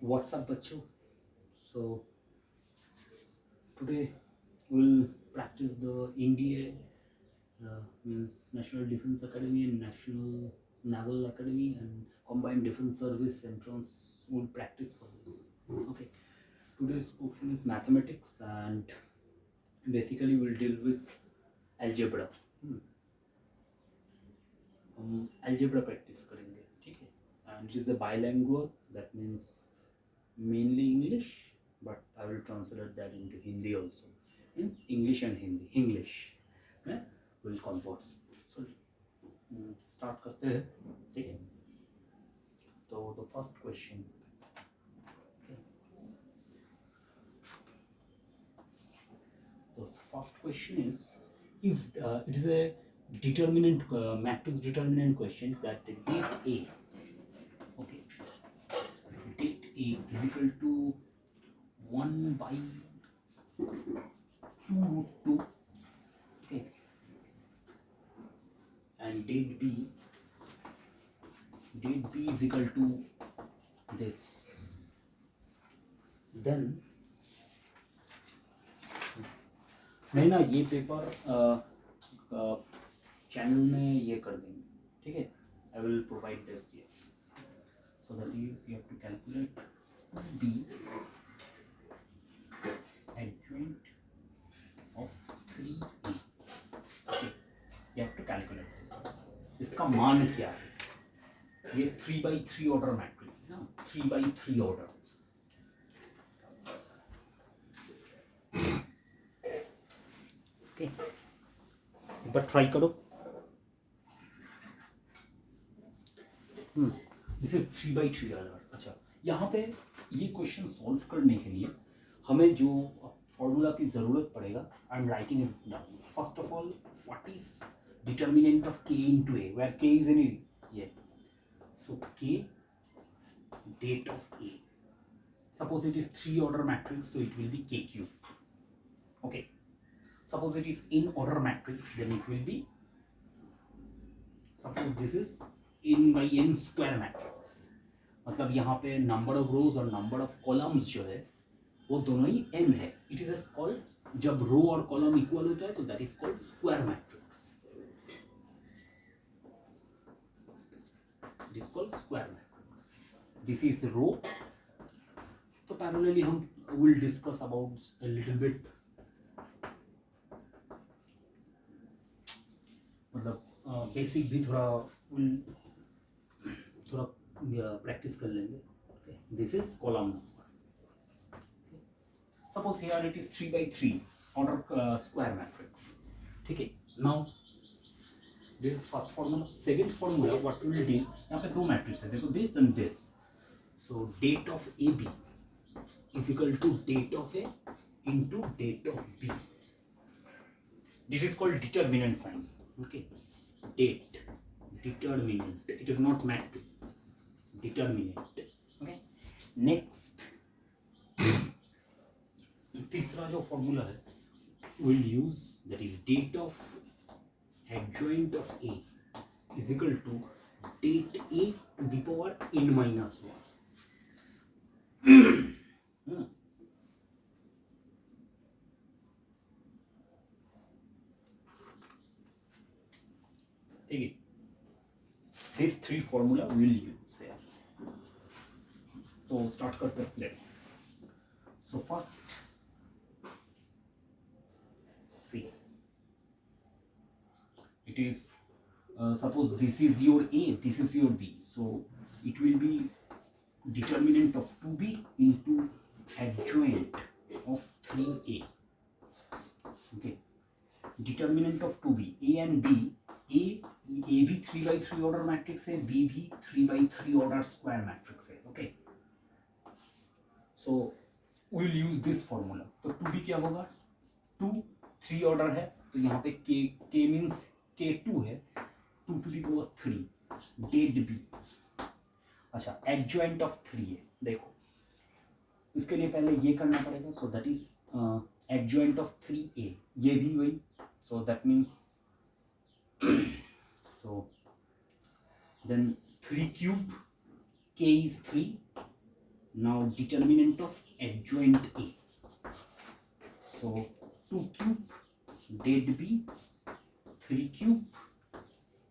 What's up, bachcho? So today we'll practice the NDA, means National Defense Academy and National Naval Academy and Combined Defense Service entrance. We'll practice for this. Okay. Today's portion is mathematics, and basically we'll deal with algebra. हम algebra practice करेंगे, ठीक है? And it is a bilingual, that means mainly English, but I will translate that into Hindi also. Means English and Hindi. English में will converts. So start करते हैं, ठीक है? तो the first question. Okay. So the first question is, if it is a determinant matrix determinant question, that date A, okay, date A is equal to 1 by 2 root 2, okay, and date B is equal to this. Then मैं ना ये paper channel में ये कर देंगे, ठीक है? I will provide this here. So that is, you have to calculate B adjoint of 3A. Okay, you have to calculate this. इसका मान क्या है? ये 3x3 ऑर्डर मैट्रिक्स है ना, 3x3 ऑर्डर. ओके, एक बार ट्राई करो. This is 3x3 order. अच्छा, यहाँ पे ये क्वेश्चन सॉल्व करने के लिए हमें जो फॉर्मूला की ज़रूरत पड़ेगा, I am writing it down. First of all, what is determinant of k into a, where k is any, yeah, so k date of a, suppose it is 3 order matrix, so it will be k cube. Okay, suppose it is in order matrix, then it will be, suppose this is n by n square matrix. मतलब यहाँ पे number of रोज और number of columns जो है वो दोनों ही n है. इट इज कॉल्ड, जब रो और कॉलम इक्वल होता है तो that is called square matrix. It is called square matrix. This is row. तो पैरेलली हम will discuss about a little bit, मतलब बेसिक भी थोड़ा प्रैक्टिस कर लेंगे. This is column number. Suppose here it is 3x3 order square matrix, ठीक है? Now this is first formula. Second formula, what will do, यहाँ पे दो मैट्रिक्स है, देखो, this and this. So det of A B is equal to det of A into det of B. This is called determinant sign. Okay, date, determinant, it is not matrix, determinant. Okay, next तीसरा जो formula है will use, that is det of adjoint of a is equal to det a to the power n minus 1. ठीक है, this three formula will use है. तो start करते हैं. So first, it is suppose this is your a, this is your b, so it will be determinant of 2b into adjoint of 3a. okay, determinant of 2b, a and b, a भी 3x3 order matrix है, b भी 3x3 order square matrix है. Okay, so we will use this formula. तो 2b क्या होगा, 2 3 order है, तो यहाँ पे k मीन्स k2 है, 2 to the power 3. Det b, अच्छा, एडजॉइंट ऑफ 3 है. देखो, इसके लिए पहले ये करना पड़ेगा. So that is adjoint of 3a, ये भी वही. So that means, so then 3 cube, k is 3, now determinant of adjoint A. So 2 cube dead B, 3 cube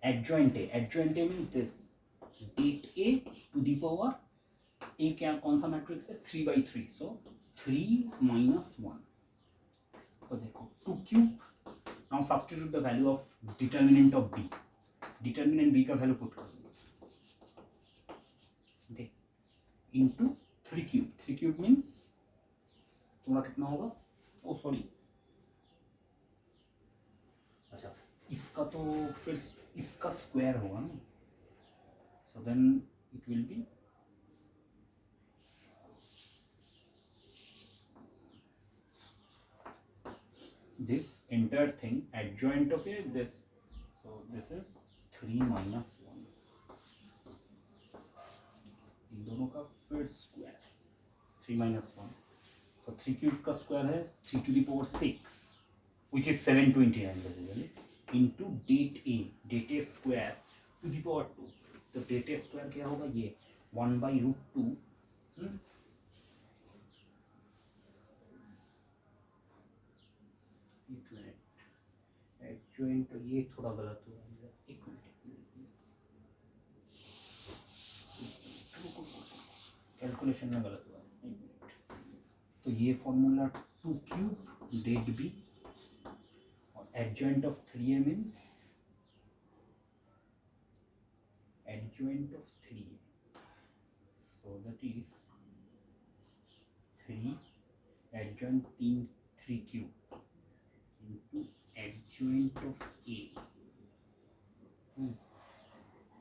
adjoint A. Adjoint A means this date A to the power A क्या कौन सा matrix है 3/3, so 3 minus 1. तो देखो 2 cube, now substitute the value of determinant of B. Determinant B का value put कर दो, okay, into 3 cube. 3 cube means तुम्हारा कितना होगा, ओ सॉरी, अच्छा इसका तो फिर इसका स्क्वायर होगा ना, so then it will be this entire thing adjoint of A this, so this is 3 minus 1, इन दोनों का फिर स्क्वायर 3 minus 1, तो 3 क्यूब का स्क्वायर है 3 to the power 6 which is 729 basically into date A square to the power 2. तो date A square क्या होगा, ये 1/√2 एडजॉइंट, ये थोड़ा गलत हुआ है, एक मिनट कैलकुलेशन में गलत हुआ है, एक मिनट. तो ये फॉर्मूला 2 क्यूब डेड बी और adjoint of 3A means adjoint of 3A, so that is 3 adjoint 3 cube into adjoint of A.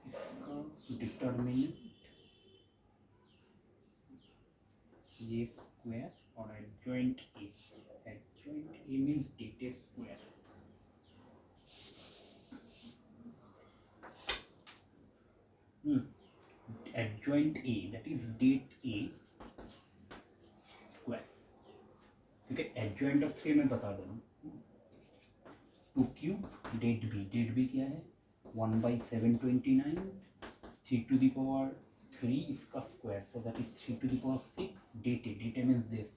इसका डिटर्मिनेंट ये स्क्वायर और adjoint A. Adjoint A means data square. Adjoint A, that is date A square. ठीक है, adjoint of 3 मैं बता दे रहा हूँ. 2 cube date B क्या है 1/729, 3 to the power 3 इसका square, so that is 3 to the power 6, that means this,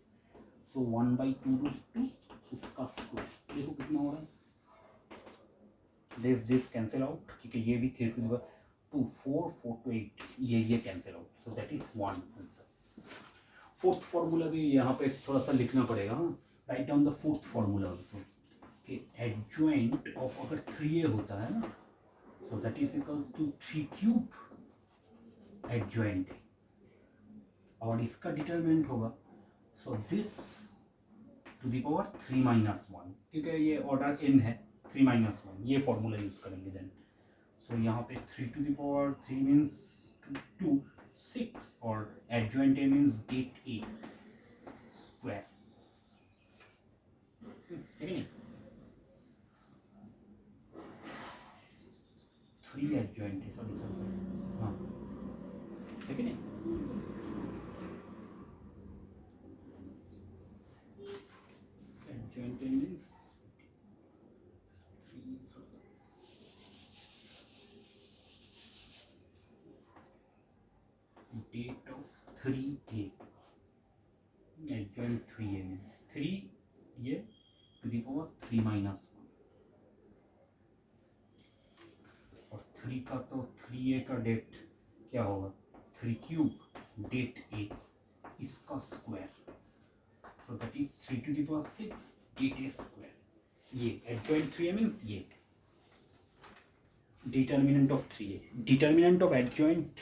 so 1/2√2 इसका स्क्वायर. देखो कितना हो रहा है, दिस कैंसिल आउट, क्योंकि ये भी 3 to the power 2 4 4 to 8, ये cancel out, so that is 1 answer. Fourth formula भी यहाँ पे थोड़ा सा लिखना पड़ेगा, right down the fourth formula also. Adjoint of अगर 3A होता है ना, so that is equals to 3 cube adjoint, और इसका डिटरमिनेंट होगा so this to the power 3 minus 1, क्योंकि ये ऑर्डर n है 3 minus 1, ये फॉर्मूला यूज करेंगे देन. सो यहाँ पे 3 to the power 3 मीन्स 2 6 और adjoint A means det A square, ठीक है नहीं, 3 एडजॉइंट है, सॉरी हाँ, ठीक है नहीं. Adjoint means 3 det of 3A, adjoint 3A means 3 ये टू द पावर 3 minus 1, और 3 का तो 3A का डेट क्या होगा 3 क्यूब डेट A इसका square, so that is 3 to the power 6 det A square. ये एडजॉइंट 3A मीन्स ये determinant of 3A, determinant of adjoint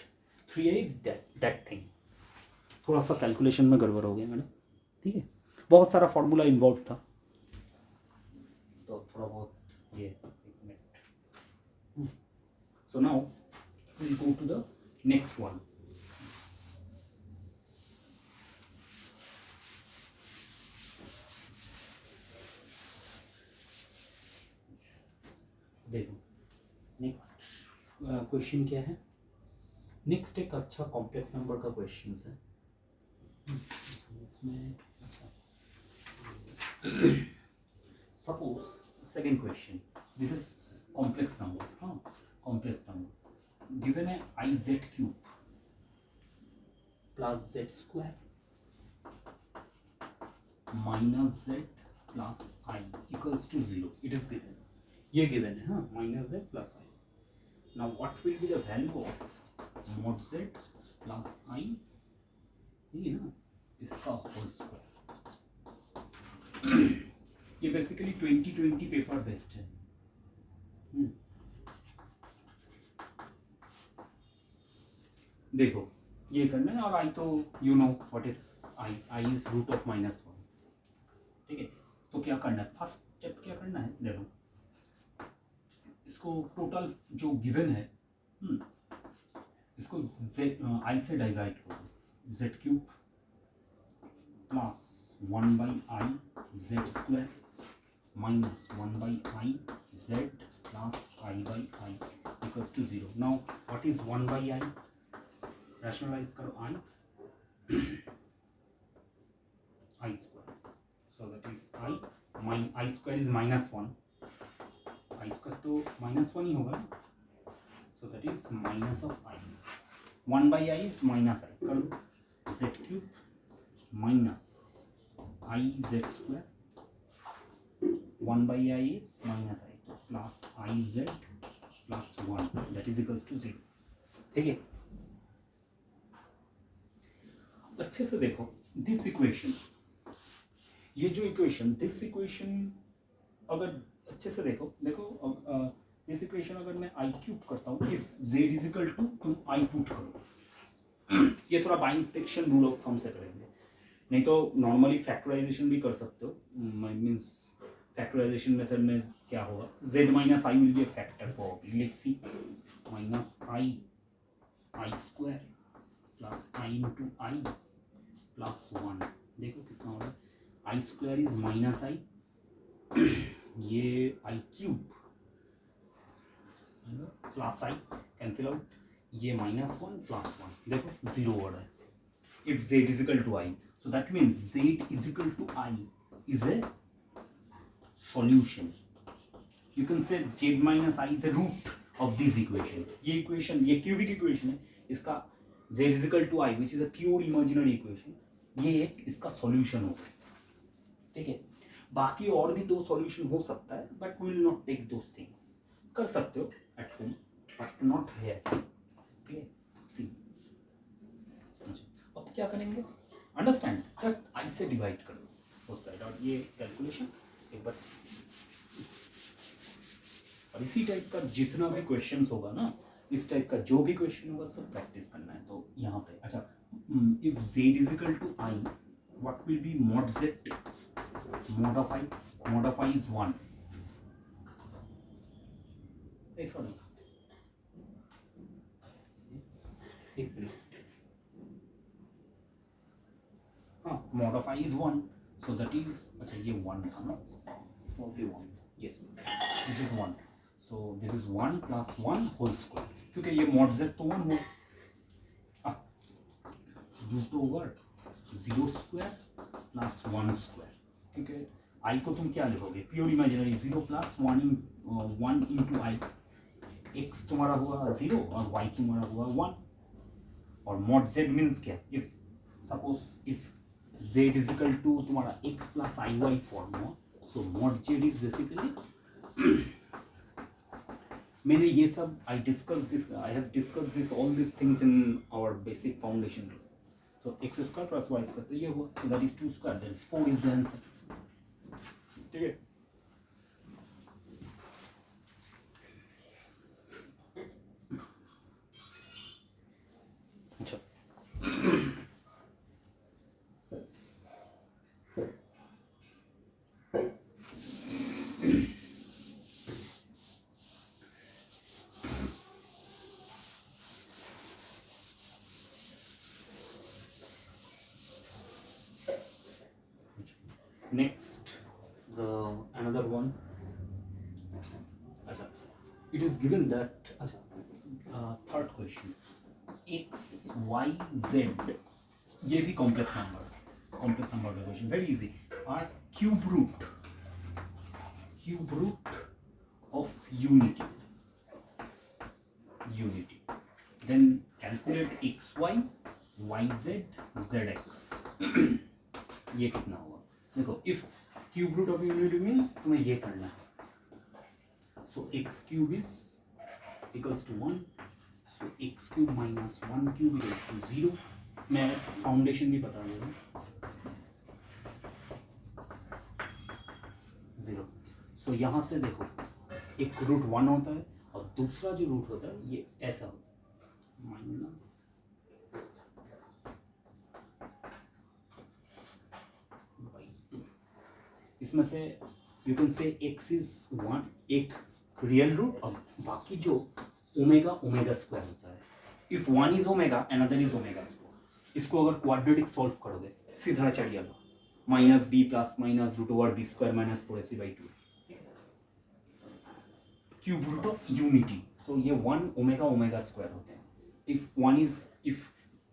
3A is that thing. थोड़ा सा कैलकुलेशन में गड़बड़ हो गया मैडम, ठीक है, बहुत सारा फॉर्मूला इन्वॉल्व था तो थोड़ा बहुत ये एक minute. So now will go to the next one. देखो नेक्स्ट क्वेश्चन क्या है, नेक्स्ट एक अच्छा कॉम्प्लेक्स नंबर का क्वेश्चन है इसमें. अच्छा suppose second question, this is complex number, हाँ कॉम्प्लेक्स नंबर गिवन है IZ cube, plus z square minus z plus i equals to 0. It is given, ये गिवन है. हाँ, minus z plus i. Now what will be the value of mod z plus i, ये ना इसका whole square. ये basically 2020 paper based है. देखो ये करना है. और आई तो you know what is i. I is root of -1. ठीक है, तो क्या करना है, फर्स्ट स्टेप क्या करना है, देखो इसको टोटल जो गिवन है इसको आई से डिवाइड करो. Z cube plus 1/i z square minus 1/i z plus i/i equals to 0. Now what is 1/i? Rationalise करो i square. So that is i square is -1. I square तो -1 ही होगा. So that is minus of i. 1/i is minus i. करो z cube minus i z square. 1/i is minus i. तो plus i z plus 1 that is equals to 0. ठीक है, अच्छे से देखो this equation, ये जो इक्वेशन, दिस इक्वेशन अगर अच्छे से देखो दिस इक्वेशन अगर मैं आई क्यूब करता हूँ, if z is equal to तुम आई पुट करो. ये थोड़ा by inspection rule of thumb से करेंगे, नहीं तो नॉर्मली फैक्टराइजेशन भी कर सकते हो. मीन्स फैक्टराइजेशन मेथड में क्या होगा, z minus i will be a factor probably. Let's see minus i square plus i into i plus 1. देखो कितना होगा, i square is minus i, ये i cube plus i cancel out, ये -1 plus 1. देखो 0 हो रहा है. If z is equal to i, so that means z is equal to i is a solution. You can say z minus I is a root of this equation. ये equation, ये cubic equation है, इसका z is equal to i which is a pure imaginary equation, ये एक इसका solution होगा. ठीक है, बाकी और भी 2 सॉल्यूशन हो सकता है, but we will not take those things. कर सकते हो at home but not here. ठीक है, सी. अब क्या करेंगे, अंडरस्टैंड, जस्ट आई से डिवाइड कर दो बोथ साइड. और ये कैलकुलेशन एक बार, और इसी टाइप का जितना भी क्वेश्चंस होगा ना, इस टाइप का जो भी क्वेश्चन होगा सब प्रैक्टिस करना है. तो यहाँ पे अच्छा, if z is equal to i, what will be mod z? mod of i is 1. Sorry, एक मिनट. हाँ, mod of i is 1, so that is, अच्छा ये 1 था ना, only 1. yes, this is 1. so this is 1 plus 1 whole square, क्योंकि ये mod z तो 1 हो, root over 0 square plus 1 square. क्योंकि आई को तुम क्या लिखोगे, pure imaginary 0 plus 1 into i. X तुम्हारा हुआ 0 और वाई तुम्हारा हुआ 1. और mod z मीन्स क्या, if suppose if z is equal to तुम्हारा x plus i y form हुआ, so mod z is basically मैंने ये सब I have discuss this all this things in our basic foundation. So x square plus y square, तो ये हुआ, so that is 2 square, that is 4 is the answer. ठीक है, अच्छा. Next, another one. अच्छा, it is given that, third question, x, y, z, ये भी complex number equation, very easy, are cube root of unity. Then calculate xy y z z x ये कितना होगा? देखो if cube root of unity means तुम्हें ये करना है, so x cube is equals to 1, so x cube minus 1 cube equals to 0। मैं foundation भी बता दे रहा हूँ, 0। सो यहाँ से देखो एक रूट 1 होता है और दूसरा जो रूट होता है ये ऐसा होता है माइनस इसमें से यू कैन से x इज 1 एक रियल रूट और बाकी जो ओमेगा ओमेगा स्क्वायर होता है। If 1 is omega another is omega square. इसको अगर क्वाड्रेटिक सॉल्व करोगे सीधा चढ़िए minus b plus minus root over b square minus 4ac/2 cube root of unity. तो ये 1 ओमेगा ओमेगा स्क्वायर होते हैं। If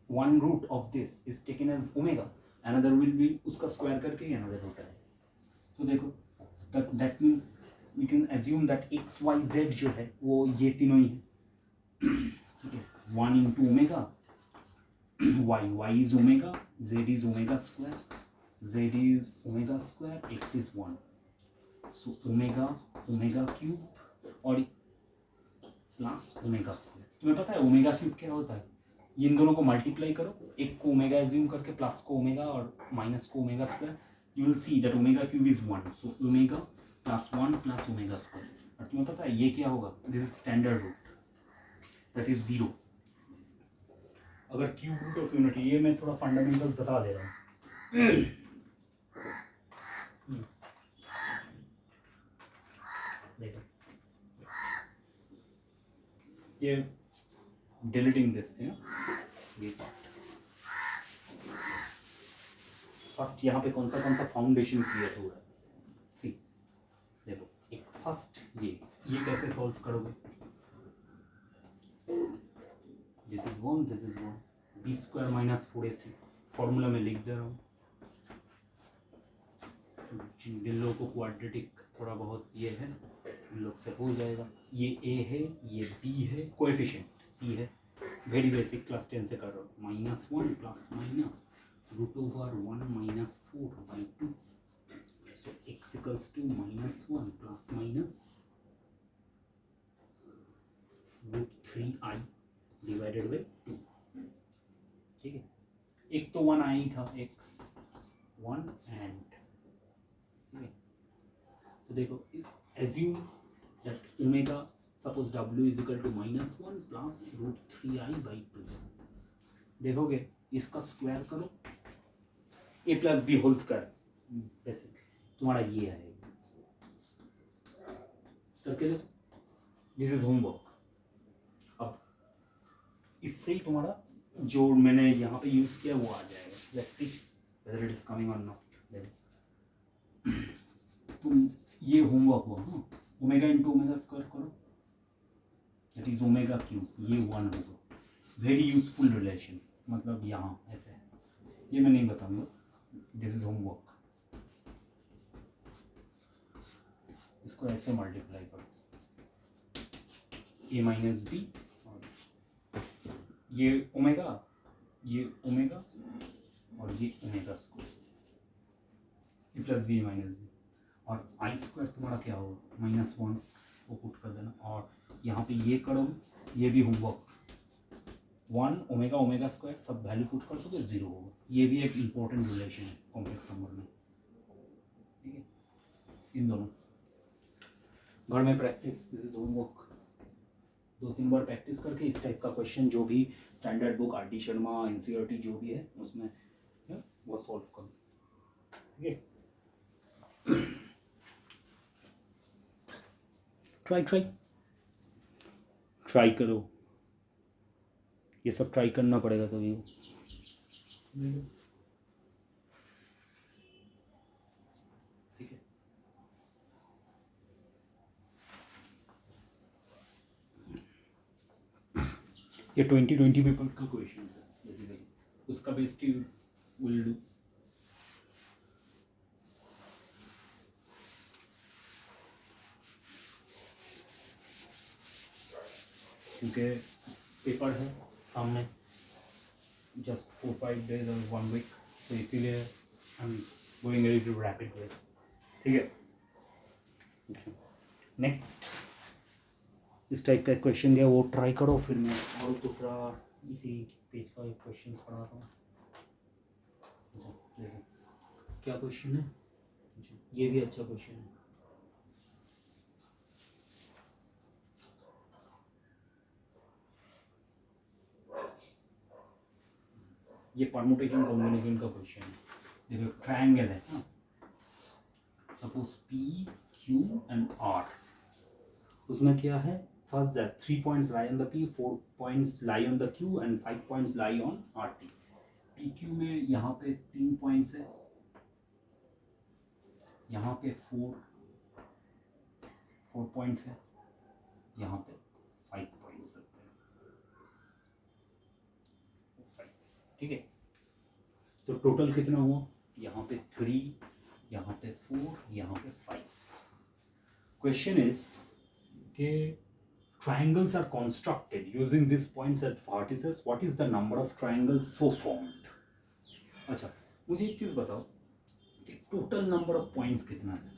one root of this is taken as omega another will be उसका square करके another root है। तो देखो that means we can assume that x y Z जो है वो ये तीनों ही है, ठीक है। 1 into omega y is omega, z is omega square, z is omega square, x is 1, so omega omega cube और प्लस ओमेगा स्क्वायर। तुम्हें पता है ओमेगा क्यूब क्या होता है? इन दोनों को मल्टीप्लाई करो, एक को ओमेगा एज्यूम करके प्लस को ओमेगा और माइनस को omega square, you will see that omega cube is 1, so omega plus 1 plus omega square। और तुम्हें पता है ये क्या होगा? this is standard root, that is 0। अगर क्यूब रूट ऑफ यूनिटी, ये मैं थोड़ा फंडामेंटल्स बता दे रहा हूँ। देखो ये डिलीटिंग दिस थिंग, ये पार्ट फर्स्ट यहाँ पे कौन सा फाउंडेशन क्रिएट हो रहा है, ठीक। देखो एक फर्स्ट ये कैसे सॉल्व करोगे? This is 1 b square minus 4ac formula में लिख दे रहा हूँ। जिन लोगों को क्वाड्रेटिक थोड़ा बहुत ये है उन लोग से हो जाएगा। ये a है, ये b है, कोएफिशिएंट c है, वेरी बेसिक क्लास 10 से कर रहा हूँ। -1 plus minus root over 1 minus 4/2, so x equals to -1 plus minus root 3i divided by 2, ठीक है। एक तो 1 आई था, x 1 एंड, ठीक है। तो देखो assume that omega suppose w is equal to -1 plus root 3i/2। देखोगे इसका स्क्वायर करो, a plus b whole square, वैसे तुम्हारा ये आएगा करके देखो। This is homework. अब इससे ही तुम्हारा जो मैंने यहाँ पे यूज किया वो आ जाएगा। Let's see whether it is coming और नॉट। तुम ये होमवर्क हुआ ना, ओमेगा इंटू ओमेगा स्क्वायर करो, दैट इज ओमेगा क्यूब, ये 1 होगा। वेरी यूजफुल रिलेशन, मतलब यहाँ ऐसे है, ये मैं नहीं बताऊंगा, दिस इज होमवर्क। इसको ऐसे मल्टीप्लाई करो, a माइनस बी, ये ओमेगा और ये ओमेगा स्क्वायर, ए प्लस बी माइनस बी, और आई स्क्वायर तुम्हारा क्या होगा? -1, वो पुट कर देना। और यहाँ पे ये करो, ये भी होमवर्क, 1 ओमेगा स्क्वायर सब वैल्यू पुट कर दोगे 0 होगा। ये भी एक इम्पोर्टेंट रिलेशन है कॉम्प्लेक्स नंबर में, ठीक है। इन दोनों घर में practice, this is homework. 2-3 bar practice करके इस टाइप का क्वेश्चन जो भी standard book R D Sharma NCERT जो भी है उसमें वो सॉल्व करो, ठीक है। ट्राई करो, ये सब ट्राई करना पड़ेगा सभी को। ठीक है, ये 2020 पेपर का क्वेश्चन है बेसिकली, उसका बेस्ड विल डू। क्योंकि पेपर है सामने, just 4-5 days or 1 week, तो इसीलिए I am going very rapid way. ठीक है. नेक्स्ट इस टाइप का क्वेश्चन दिया वो ट्राई करो, फिर मैं और दूसरा इसी पेज का एक क्वेश्चन पढ़ाता हूँ. क्या क्वेश्चन है? ये भी अच्छा क्वेश्चन है. ये परमुटेशन कॉम्बिनेशन का क्वेश्चन है. देखो ट्रायंगल है ना, suppose P Q and R. उसमें क्या है? First that 3 points lie on the P, 4 points lie on the Q and 5 points lie on RT. PQ में यहाँ पे 3 पॉइंट्स है, यहाँ पे 4 पॉइंट्स है, यहाँ पे 5 पॉइंट्स है. ठीक है. तो टोटल कितना हुआ? यहाँ पे 3, यहाँ पे 4, यहाँ पे 5. क्वेश्चन इज कि triangles are constructed using these points at vertices. What is the number of triangles so formed? अच्छा, मुझे एक चीज बताओ कि टोटल नंबर ऑफ पॉइंट्स कितना है?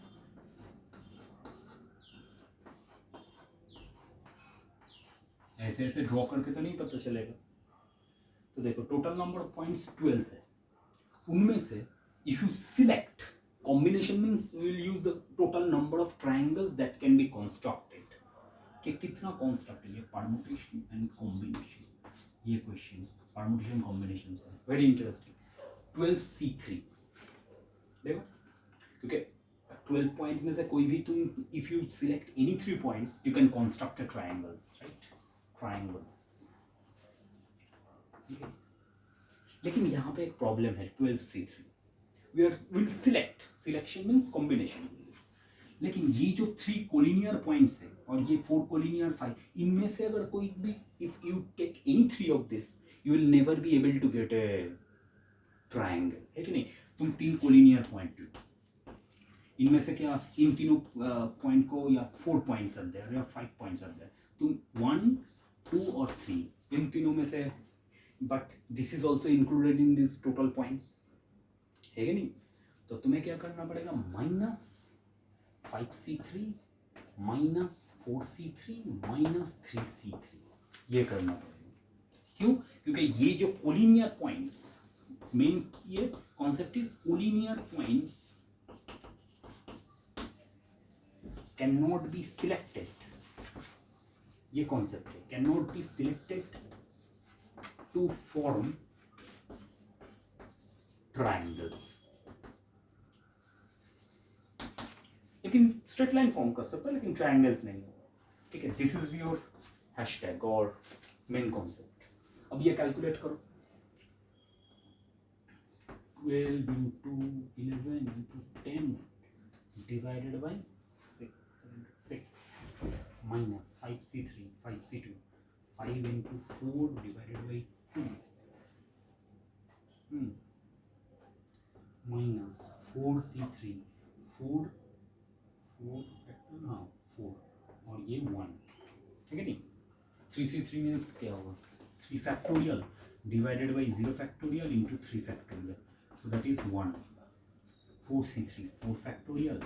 ऐसे ऐसे ड्रॉ करके तो नहीं पता चलेगा. तो देखो टोटल नंबर ऑफ पॉइंट्स 12 है. उनमें से if you select combination means we will use the total number of triangles that can be constructed. कि कितना कॉन्स्ट्रक्ट है ये परमुटेशन एंड कॉम्बिनेशन. ये क्वेश्चन परमुटेशन कॉम्बिनेशन है, वेरी इंटरेस्टिंग. 12C3 देखो, क्योंकि 12 पॉइंट में से कोई भी तुम if you select any 3 points you can construct a triangles, right? Triangles. लेकिन यहाँ पे एक प्रॉब्लम है. 12C3 we will select, selection means combination. लेकिन ये जो 3 कोलिनियर पॉइंट्स है और ये 4 कोलिनियर 5, इनमें से अगर कोई भी if you take any 3 of this you will never be able to get a triangle. है कि नहीं? तुम 3 कोलिनियर पॉइंट लो, इनमें से क्या इन तीनों पॉइंट को या 4 पॉइंट्स आर देयर या 5 पॉइंट्स आर देयर, तुम 1, 2 और 3 इन तीनों में से, but this is also included in this total points. है कि नहीं? तो तुम्हें क्या करना पड़ेगा? -5C3 -4C3 -3C3 ये करना पड़ेगा. क्यों? क्योंकि ये जो कोलिनियर पॉइंट्स, मेन ये concept is collinear points can not be selected. ये कॉन्सेप्ट है, can not be selected to form triangles. लेकिन स्ट्रेट लाइन फॉर्म कर सकता है, लेकिन ट्रायंगल्स नहीं. ठीक है, दिस इज योर हैशटैग और मेन कॉन्सेप्ट. अब ये कैलकुलेट करो. 12 into 11 into 10 divided by 6 minus 5C3 5C2 5 into 4 divided by 2 minus 4C3 4 हाँ 4 और ये 1. ठीक है नहीं? 3C3 मीन्स क्या होगा? 3 factorial divided by 0 factorial into 3 factorial, so that is 1. 4C3 4 factorial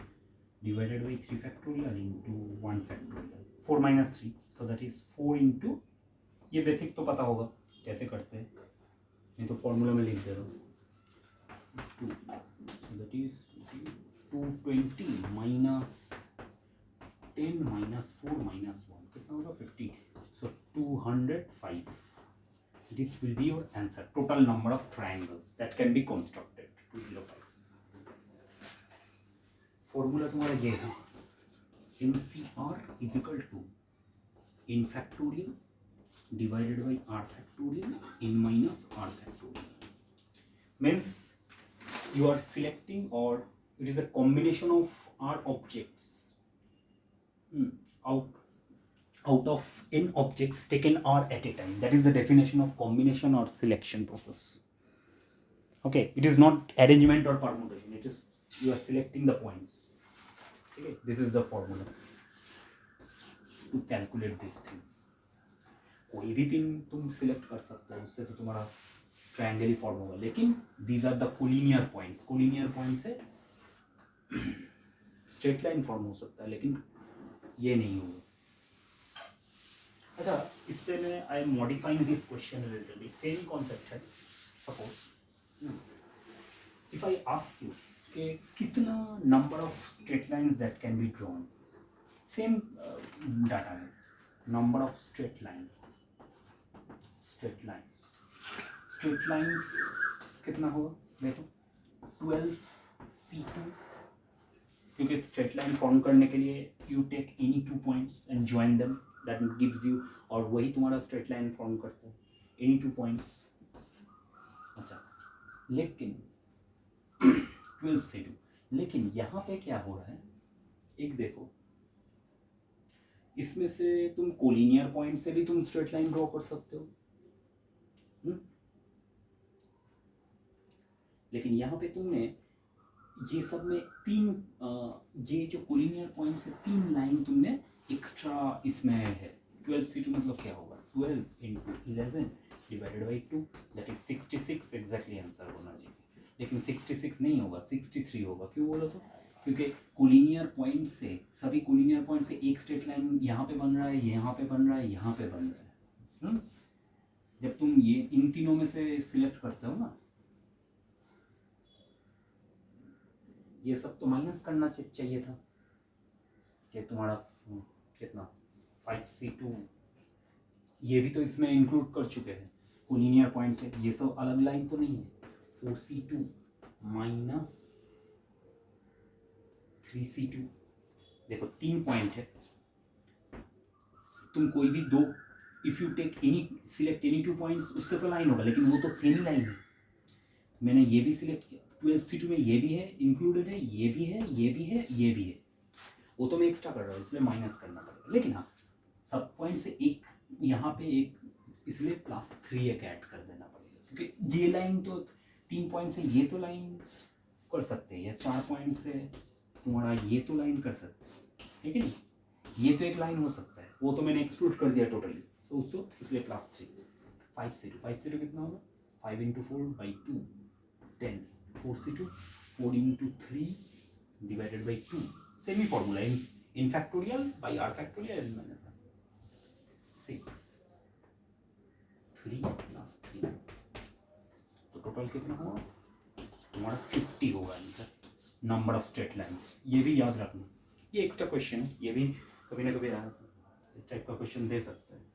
divided by 3 factorial into 1 factorial. 4 minus 3, so that is 4 into, ये basic तो पता होगा कैसे करते हैं, नहीं तो फॉर्मूला में लिख दे रहा हूँ. 2, so that is 220 minus 10 minus 4 minus 1 कितना होगा? 50. So 205. This will be your answer. Total number of triangles that can be constructed. 205. Formula तुम्हारा ये है. NCR is equal to n factorial divided by r factorial n minus r factorial. Means you are selecting, or it is a combination of r objects out of n objects taken r at a time. That is the definition of combination or selection process. Okay, it is not arrangement or permutation, it is you are selecting the points. Okay, this is the formula to calculate these things. कोई भी दिन तुम select कर सकते हो, उससे तो तुम्हारा ट्रायंगल ही फॉर्म होगा, लेकिन these are the collinear points. Collinear point से स्ट्रेट लाइन फॉर्म हो सकता है, लेकिन ये नहीं होगा। अच्छा, इससे मैं I am modifying this question little bit, same concept है। Suppose if I ask you कि कितना number of straight lines that can be drawn, same data है, नंबर ऑफ स्ट्रेट लाइंस कितना होगा, देखो 12C2, क्योंकि स्ट्रेट लाइन फॉर्म करने के लिए you take any 2 points and join them, that gives you, और वही तुम्हारा स्ट्रेट लाइन फॉर्म करता है, एनी 2 पॉइंट्स। अच्छा, लेकिन 12C2, लेकिन यहाँ पे क्या हो रहा है, एक देखो, इसमें से तुम कोलिनियर पॉइंट से भी तुम स्ट्रेट लाइन ड्रॉ कर सकते हो, लेकिन यहाँ पे तुमने ये सब में 3 ये जो कोलिनियर पॉइंट से 3 लाइन तुमने एक्स्ट्रा इसमें है। 12C2 मतलब क्या होगा, 12 × 11 divided by 2, that is 66 exactly answer होना चाहिए, लेकिन 66 नहीं होगा, 63 होगा। क्यों बोलो तो, क्योंकि कोलिनियर पॉइंट से, सभी कोलिनियर पॉइंट से एक स्ट्रेट लाइन यहाँ पे बन रहा है, यहाँ पे बन रहा है, यहाँ पे बन रहा है। जब तुम ये इन तीनों में से सिलेक्ट करते हो ना, ये सब तो माइनस करना चाहिए था कि तुम्हारा कितना 5C2, ये भी तो इसमें इंक्लूड कर चुके हैं कोलिनियर पॉइंट से, ये सब अलग लाइन तो नहीं है। 4C2 माइनस 3C2, देखो 3 पॉइंट है, तुम कोई भी 2, if you take any, select any 2 points, उससे तो लाइन होगा, लेकिन वो तो सेम ही लाइन है। मैंने ये भी सिलेक्ट किया, 12C2 में ये भी है इंक्लूडेड है, ये भी है, ये भी है, ये भी है, वो तो मैं एक्स्ट्रा कर रहा हूँ, इसलिए माइनस करना पड़ेगा। लेकिन हाँ, सब पॉइंट से एक यहाँ पे एक, इसलिए +3 एक ऐड कर देना पड़ेगा, क्योंकि ये लाइन तो 3 पॉइंट से ये तो लाइन कर सकते हैं, या 4 पॉइंट से तुम्हारा ये तो लाइन कर सकते हैं, ठीक है नहीं, ये तो एक लाइन हो सकता है, वो तो मैंने एक्सक्लूड कर दिया टोटली, तो उसको इसलिए +3। 5C2 कितना होगा, 5 × 4/2 10, 4C2 4 × 3 divided by 2, semi formula in factorial by r factorial n - 1 6 3 + 3, तो टोटल कितना होगा तुम्हारा 50 होगा answer, number of straight lines. ये भी याद रखना, ये एक्स्ट्रा क्वेश्चन है, ये भी कभी ना कभी रहा था, इस टाइप का क्वेश्चन दे सकते हैं,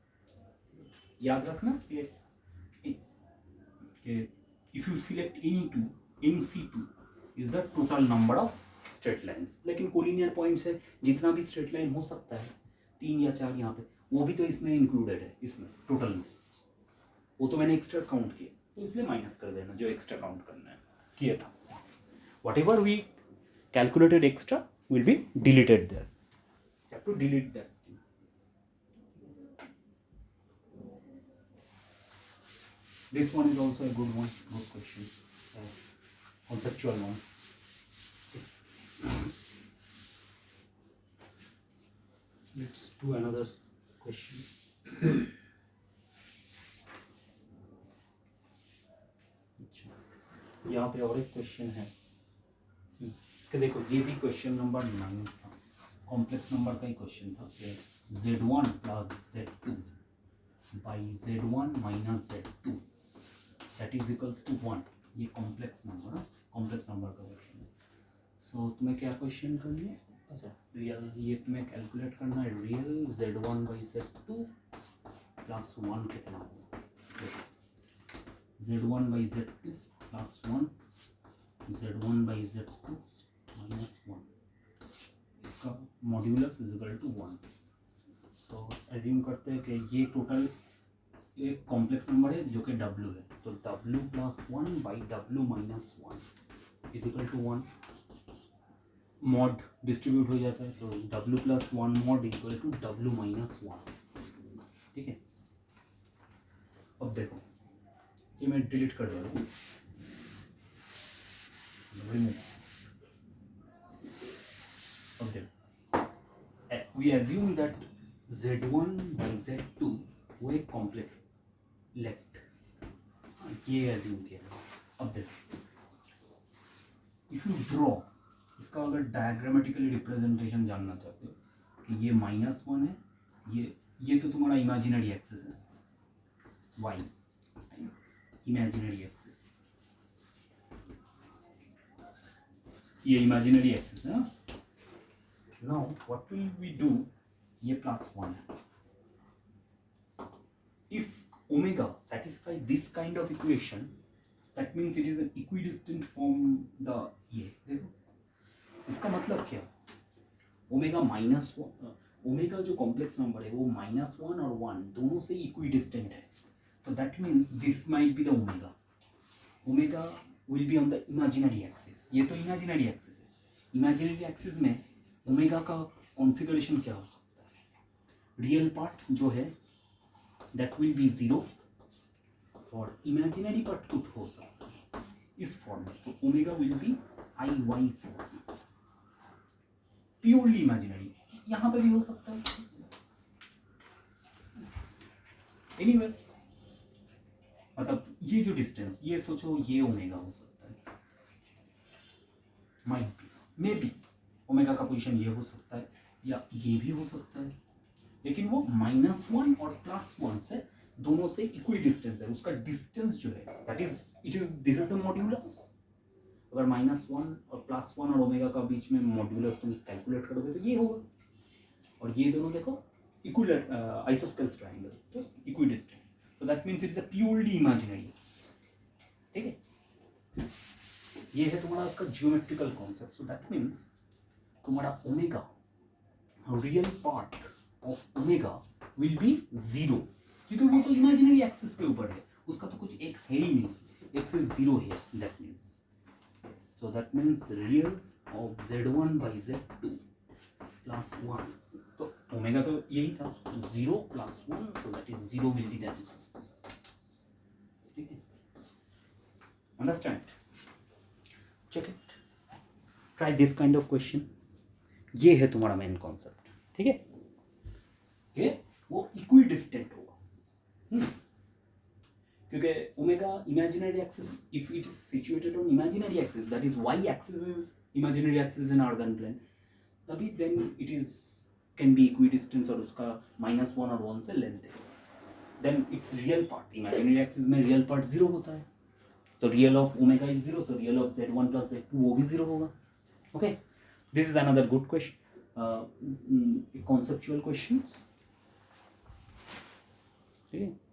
याद रखना कि if you select any 2, NC2 is the total number of straight lines, लेकिन कोलिनियर पॉइंट से जितना भी स्ट्रेट लाइन हो सकता है, 3 या 4 यहाँ पे, वो भी तो इसमें इंक्लूडेड है, इसमें टोटल में, वो तो मैंने एक्स्ट्रा काउंट किया, तो इसलिए माइनस कर देना जो एक्स्ट्रा काउंट करना है किया था। Whatever we calculated extra will be deleted there. You have to delete that. This one is also a good one, good question, conceptual one. Let's do another question. यहाँ पे और एक क्वेश्चन है कि देखो, ये भी क्वेश्चन नंबर 9 था, कॉम्प्लेक्स नंबर का ही क्वेश्चन था कि Z1 + Z2 by Z1 - Z2 that is equals to 1, ये कॉम्प्लेक्स नंबर का क्वेश्चन है। सो तुम्हें क्या क्वेश्चन करनी है, अच्छा रियल, ये तुम्हें कैलकुलेट करना है, रियल Z1 / Z2 + 1 कितना होगा, Z1 / Z2 + 1, Z1 / Z2 - 1, इसका मॉड्यूलस इज इक्वल टू 1। तो एज्यूम करते हैं कि ये टोटल एक कॉम्प्लेक्स नंबर है जो कि W है, तो W + 1 / W - 1 is equal to 1, mod distribute हो जाता है, तो W + 1 mod equal to W - 1, ठीक है। अब देखो, ये मैं डिलीट कर दे रहा हूँ, अब देखो, we assume that Z1 / Z2 वो एक कॉम्प्लेक्स लेफ्ट, ये एज्यूम किया। अब देखो, इफ यू ड्रॉ, इसका अगर डायग्रामेटिकली रिप्रेजेंटेशन जानना चाहते हो कि ये -1 है, ये तो तुम्हारा इमेजिनरी एक्सिस है, y इमेजिनरी एक्सिस, ये इमेजिनरी एक्सिस है। Now what will we do, ये +1 है। If omega satisfy this kind of equation, that means it is an equidistant from the, ये देखो इसका मतलब क्या, ओमेगा -1, ओमेगा जो कॉम्प्लेक्स नंबर है वो -1 और 1 दोनों से इक्विडिस्टेंट है, तो that means this might be the omega. Omega will be on the imaginary axis, ये तो इमेजिनरी एक्सिस है। इमेजिनरी एक्सिस में ओमेगा का कॉन्फ़िगरेशन क्या हो सकता है, रियल पार्ट जो है दैट विल बी 0 और इमेजिनरी पार्ट कुछ हो सकता है इस फॉर्म में, तो omega will B IY form, purely imaginary. यहाँ पे भी हो सकता है एनीवे, मतलब ये जो डिस्टेंस, ये सोचो ये ओमेगा हो सकता है, might be, may be omega का पोजीशन ये हो सकता है या ये भी हो सकता है, लेकिन वो -1 और +1 से दोनों से इक्वल डिस्टेंस है। उसका डिस्टेंस जो है that is it is this is the modulus. अगर -1 और +1 और ओमेगा का बीच में मॉड्यूलस तुम कैलकुलेट करोगे तो ये होगा, और ये दोनों देखो इक्वल आइसोस्केल्स ट्रायंगल, तो इक्वल डिस्टेंट, तो that means it is a purely imaginary. ठीक है, ये है तुम्हारा उसका geometrical concept. So that means तुम्हारा omega, real part of omega will be 0, क्योंकि वो तो इमेजिनरी एक्सिस के ऊपर है, उसका तो कुछ एक्स है ही नहीं, एक्स इज 0 है, that means, so that means real of z1 by z2 +1, तो ओमेगा तो यही था 0 +1, so that is 0 will be the answer। ठीक है, understand, check it, try this kind of question। ये है तुम्हारा मेन कॉन्सेप्ट। ठीक है, ये वो इक्विडिस्टेंट होगा, क्योंकि omega imaginary axis, if it is situated on imaginary axis, that is Y axis is imaginary axis in Argand plane, तभी then it is can be equidistance, और उसका -1 और 1 से लेंथ है, then it's real part, imaginary axis में real part 0 होता है, तो real of omega is 0, so real of z1 + z2 वो भी 0 होगा। Okay, this is another good question, conceptual questions. ठीक है।